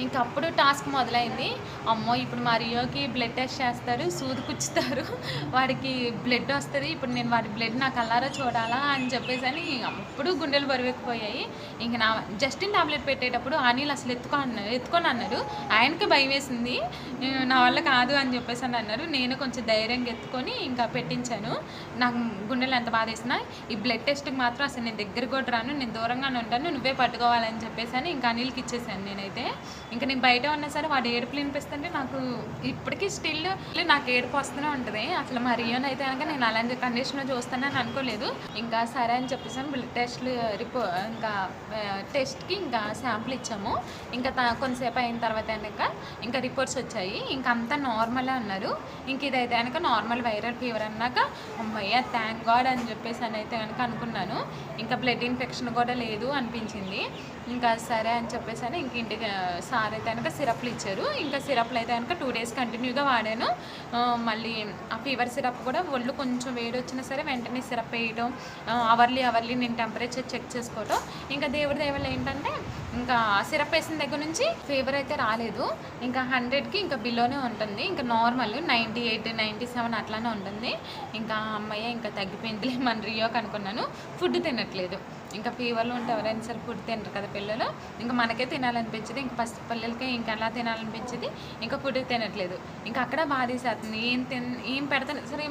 ఇంక అప్పుడు టాస్క్ మొదలైంది. అమ్మో! ఇప్పుడు మా రియోకి బ్లడ్ టెస్ట్ చేస్తారు, సూది కుచ్చుతారు, వాడికి బ్లడ్ వస్తది. ఇప్పుడు నేను వాడి బ్లడ్ నా కళ్ళారా చూడాలా అని చెప్పేసని అప్పుడు గుండెలు బరువెక్కిపోయాయి. ఇంక జస్టిన్ టాబ్లెట్ పెట్టేటప్పుడు అనిల్ అసలు ఎత్తుకోనన్నారు. ఆయనకి భయమేసింది. నా వల్ల కాదు అని చెప్పేసని అన్నారు. నేను కొంచెం ధైర్యంగా ఎత్తుకొని ఇంకా పెట్టించాను. నాకు గుండెలు ఎంత బాధేసినా ఈ బ్లడ్ టెస్ట్‌కి మాత్రం అసలు నేను దగ్గరికి కూడా రాను. నేను దూరంగానే ఉంటాను. నువ్వే పట్టుకోవాలని చెప్పేసని ఇంకా అనిల్‌కి ఇచ్చేసాను నేనైతే. ఇంక నేను బయట ఉన్నా సరే వాడు ఏడుపులు వినిపిస్తుంటే నాకు ఇప్పటికీ స్టిల్ నాకు ఏడుపు వస్తూనే ఉంటుంది. అసలు మా రియోని అయితే కనుక నేను అలాంటి కండిషన్‌లో చూస్తానని అనుకోలేదు. ఇంకా సరే అని చెప్పేసి బ్లడ్ టెస్ట్‌లు ఇంకా టెస్ట్‌కి ఇంకా శాంపుల్ ఇచ్చాము. ఇంకా కొంతసేపు అయిన తర్వాత ఇంకా రిపోర్ట్స్ వచ్చాయి. ఇంక అంతా నార్మలే అన్నారు. ఇంక ఇదైతే కనుక నార్మల్ వైరల్ ఫీవర్ అన్నాక అమ్మయ్య థ్యాంక్ గాడ్ అని చెప్పేసి అని అయితే కనుక అనుకున్నాను. ఇంకా బ్లడ్ ఇన్ఫెక్షన్ కూడా లేదు అనిపించింది. ఇంకా సరే అని చెప్పేసి అని ఇంక ఇంటికి సార్ అయితే కనుక సిరప్లు ఇచ్చారు. ఇంకా సిరప్లు అయితే కనుక 2 days కంటిన్యూగా వాడాను. మళ్ళీ ఆ ఫీవర్ సిరప్ కూడా ఒళ్ళు కొంచెం వేడి వచ్చినా సరే వెంటనే సిరప్ వేయడం, అవర్లీ నేను టెంపరేచర్ చెక్ చేసుకోవటం. ఇంకా దేవుడి దయ వల్ల ఏంటంటే ఇంకా సిరప్ వేసిన దగ్గర నుంచి ఫీవర్ అయితే రాలేదు. ఇంకా 100కి ఇంకా బిలోనే ఉంటుంది. ఇంకా నార్మల్ 98, 97 అట్లానే ఉంటుంది. ఇంకా అమ్మయ్య ఇంకా తగ్గిపోయిందిలే మన రియోకి అనుకున్నాను. ఫుడ్ తినట్లేదు. ఇంకా ఫీవర్లో ఉంటే ఎవరైనా సరే ఫుడ్ తినరు కదా పిల్లలు. ఇంకా మనకే తినాలనిపించింది. ఇంకా ఫస్ట్ పిల్లలకే ఇంకా ఎలా తినాలనిపించింది. ఇంకా ఫుడ్ తినట్లేదు. ఇంకా అక్కడ బాధేసేస్తుంది. ఏం పెడతాను సరే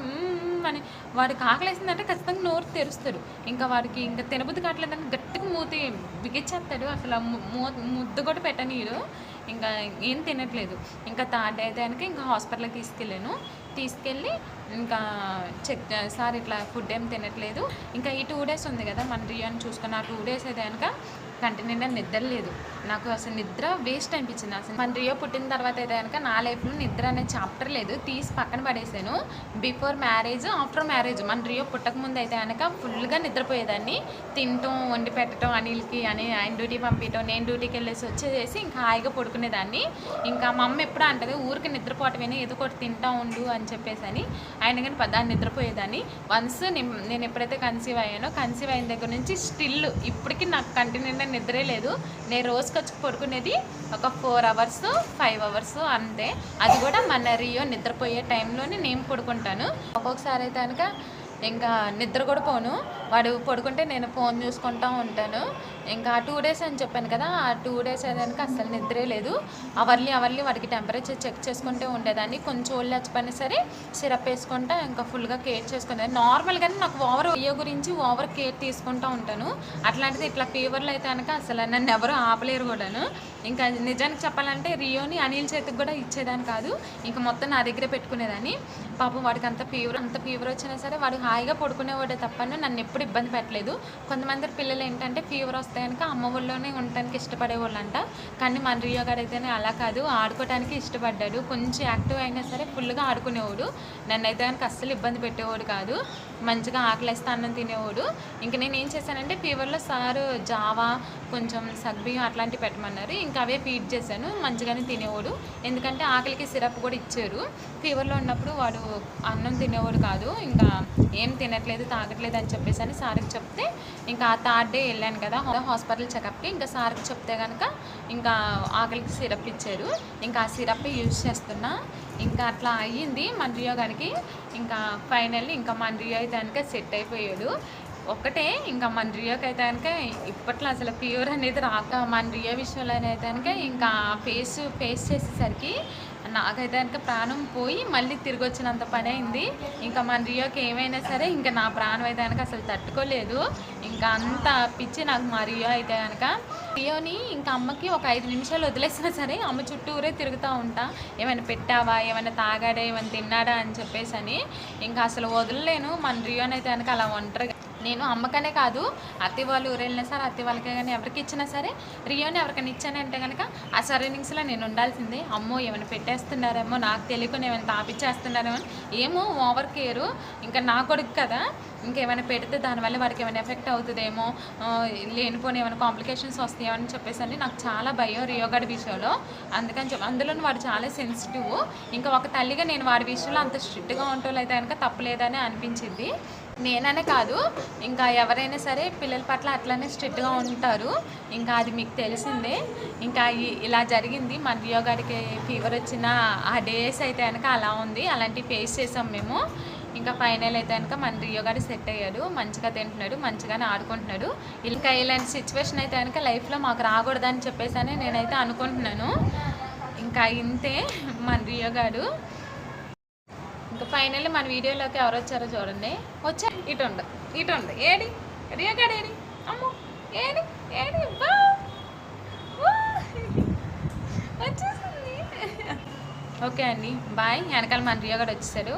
అని వాడికి ఆకలేసిందంటే ఖచ్చితంగా నోరు తెరుస్తారు. ఇంకా వాడికి ఇంకా తినబుద్ధి కావట్లేదని గట్టిగా మూతి బిగించేస్తాడు. అసలు ముద్దు కూడా పెట్టనీయడు. ఇంకా ఏం తినట్లేదు. ఇంకా థర్డ్ అయితే కనుక ఇంకా హాస్పిటల్కి తీసుకెళ్ళి ఇంకా చెక్ సార్ ఇట్లా ఫుడ్ ఏం తినట్లేదు. ఇంకా ఈ 2 days ఉంది కదా మన రియోని చూసుకుని, ఆ 2 days అయితే కనుక కంటి నిండా నిద్ర లేదు. నాకు అసలు నిద్ర వేస్ట్ అనిపించింది. అసలు మన రియో పుట్టిన తర్వాత అయితే కనుక నా లైఫ్లో నిద్ర అనే చాప్టర్ లేదు, తీసి పక్కన పడేసాను. బిఫోర్ మ్యారేజ్, ఆఫ్టర్ మ్యారేజ్ మన రియో పుట్టకముందు అయితే కనుక ఫుల్గా నిద్రపోయేదాన్ని. తినటం, వండి పెట్టడం, అనిల్కి ఆయన డ్యూటీ పంపించడం, నేను డ్యూటీకి వెళ్ళేసి వచ్చేసి ఇంకా హాయిగా పడుకునేదాన్ని. ఇంకా మా అమ్మ ఎప్పుడూ అంటది ఊరికి నిద్రపోవటమేనా, ఏదో ఒకటి తింటా ఉండు అని చెప్పేసి అని. ఆయన కానీ పదాన్ని నిద్రపోయేదాన్ని. వన్స్ నేను ఎప్పుడైతే కన్సీవ్ అయిన దగ్గర నుంచి స్టిల్ ఇప్పటికీ నాకు కంటి నిండా నిద్రే లేదు. నేను రోజుకి వచ్చి పడుకునేది ఒక 4 hours 5 hours అంతే. అది కూడా మన రియో నిద్రపోయే టైంలోనే నేను పడుకుంటాను. ఒక్కొక్కసారి అయితే కనుక ఇంకా నిద్ర కూడా పోను. వాడు పడుకుంటే నేను ఫోన్ చూసుకుంటూ ఉంటాను. ఇంకా 2 days అని చెప్పాను కదా, ఆ 2 days అయితే అసలు నిద్రే లేదు. అవర్లీ వాడికి టెంపరేచర్ చెక్ చేసుకుంటూ ఉండేదాన్ని. కొంచెం ఒళ్ళు వచ్చిపోయినా సరే సిరప్ వేసుకుంటా ఇంకా ఫుల్గా కేర్ చేసుకునేది. నార్మల్గానే నాకు రియో గురించి ఓవర్ కేర్ తీసుకుంటూ ఉంటాను. అట్లాంటిది ఇట్లా ఫీవర్లో అయితే కనుక అసలు నన్ను ఎవరు ఆపలేరు కూడాను. ఇంకా నిజానికి చెప్పాలంటే రియోని అనిల్ చేతికి కూడా ఇచ్చేదాన్ని కాదు. ఇంకా మొత్తం నా దగ్గరే పెట్టుకునేదాన్ని. పాపం వాడికి అంత ఫీవర్ వచ్చినా సరే వాడు హాయిగా పడుకునేవాడే తప్పను నన్ను ఎప్పుడు ఇబ్బంది పెట్టలేదు. కొంతమంది పిల్లలు ఏంటంటే ఫీవర్ వస్తే కనుక అమ్మ ఊళ్ళోనే ఉండటానికి ఇష్టపడేవాళ్ళు అంట. కానీ మన రియో గారు అయితేనే అలా కాదు, ఆడుకోవడానికి ఇష్టపడ్డాడు. కొంచెం యాక్టివ్ అయినా సరే ఫుల్గా ఆడుకునేవాడు. నన్ను అయితే కనుక అస్సలు ఇబ్బంది పెట్టేవాడు కాదు. మంచిగా ఆకలిస్తే అన్నం తినేవాడు. ఇంక నేను ఏం చేశానంటే ఫీవర్లో సారు జావా, కొంచెం సగ్బియ్యం అట్లాంటివి పెట్టమన్నారు. ఇంకా అవే ఫీడ్ చేశాను. మంచిగానే తినేవాడు. ఎందుకంటే ఆకలికి సిరప్ కూడా ఇచ్చారు. ఫీవర్లో ఉన్నప్పుడు వాడు అన్నం తినేవాడు కాదు. ఇంకా ఏం తినట్లేదు, తాగట్లేదు అని చెప్పేసి అని సార్కి చెప్తే ఇంకా ఆ 3rd day వెళ్ళాను కదా హాస్పిటల్ చెకప్కి. ఇంకా సార్కి చెప్తే కనుక ఇంకా ఆకలికి సిరప్ ఇచ్చారు. ఇంకా ఆ సిరప్ యూజ్ చేస్తున్నా. ఇంకా అట్లా అయ్యింది మన రియో గారికి. ఇంకా ఫైనల్లీ ఇంకా మన రియో అయితే కనుక సెట్ అయిపోయాడు. ఒక్కటే ఇంకా మన రియోకి అయితే కనుక ఇప్పట్లో అసలు ఫీవర్ అనేది రాక మన రియో విషయంలో అయితే కనుక ఇంకా ఫేస్ చేసేసరికి నాకైతే కనుక ప్రాణం పోయి మళ్ళీ తిరిగి వచ్చినంత పని అయింది. ఇంకా మన రియోకి ఏమైనా సరే ఇంకా నా ప్రాణం అయితే కనుక అసలు తట్టుకోలేదు. ఇంకా అంత పిచ్చి నాకు మా రియో అయితే కనుక. రియోని ఇంకా అమ్మకి ఒక 5 నిమిషాలు వదిలేసినా సరే అమ్మ చుట్టూరే తిరుగుతూ ఉంటా. ఏమైనా పెట్టావా, ఏమైనా తాగాడా, ఏమైనా తిన్నాడా అని చెప్పేసి అని. ఇంకా అసలు వదలలేను మన రియోని అయితే కనుక అలా ఒంటరిగా. నేను అమ్మకనే కాదు అత్తయ్య వాళ్ళు ఊరు వెళ్ళినా సరే అత్తయ్య వాళ్ళకే కానీ ఎవరికి ఇచ్చినా సరే రియోని ఎవరికైనా ఇచ్చానంటే కనుక ఆ సరౌండింగ్స్లో నేను ఉండాల్సిందే. అమ్మో ఏమైనా పెట్టేస్తున్నారేమో, నాకు తెలియకుండా ఏమైనా తాపిచ్చేస్తున్నారేమో, ఏమో ఓవర్ కేరు. ఇంకా నా కొడుకు కదా, ఇంకేమైనా పెడితే దానివల్ల వాడికి ఏమైనా ఎఫెక్ట్ అవుతుందేమో, లేనిపోని ఏమైనా కాంప్లికేషన్స్ వస్తాయేమో అని చెప్పేసి అని నాకు చాలా భయం రియో గడి విషయంలో. అందుకని చెప్పి అందులో వాడు చాలా సెన్సిటివ్. ఇంకా ఒక తల్లిగా నేను వాడి విషయంలో అంత స్ట్రిక్ట్గా ఉంటూ అయితే కనుక తప్పలేదని అనిపించింది. నేననే కాదు, ఇంకా ఎవరైనా సరే పిల్లల పట్ల అట్లనే స్ట్రిక్ట్గా ఉంటారు. ఇంకా అది మీకు తెలిసిందే. ఇంకా ఇలా జరిగింది. మన రియో గాడికి ఫీవర్ వచ్చిన ఆ డేస్ అయితే కనుక అలా ఉంది. అలాంటివి ఫేస్ చేసాం మేము. ఇంకా ఫైనల్ అయితే కనుక మన రియో గాడి సెట్ అయ్యాడు, మంచిగా తింటున్నాడు, మంచిగానే ఆడుకుంటున్నాడు. ఇంకా ఇలాంటి సిచ్యువేషన్ అయితే కనుక లైఫ్లో మాకు రాకూడదని చెప్పేసి నేనైతే అనుకుంటున్నాను. ఇంకా ఇంతే మన రియో గాడు. ఇంకా ఫైనల్లీ మన వీడియోలోకి ఎవరు వచ్చారో చూడండి. వచ్చా ఇటు ఉండు ఏడి రియో గాడు ఏడి, అమ్మో ఏడి ఏడి వచ్చేసింది. ఓకే అండి, బాయ్. వెనకాల మన రియో గాడు వచ్చేసాడు.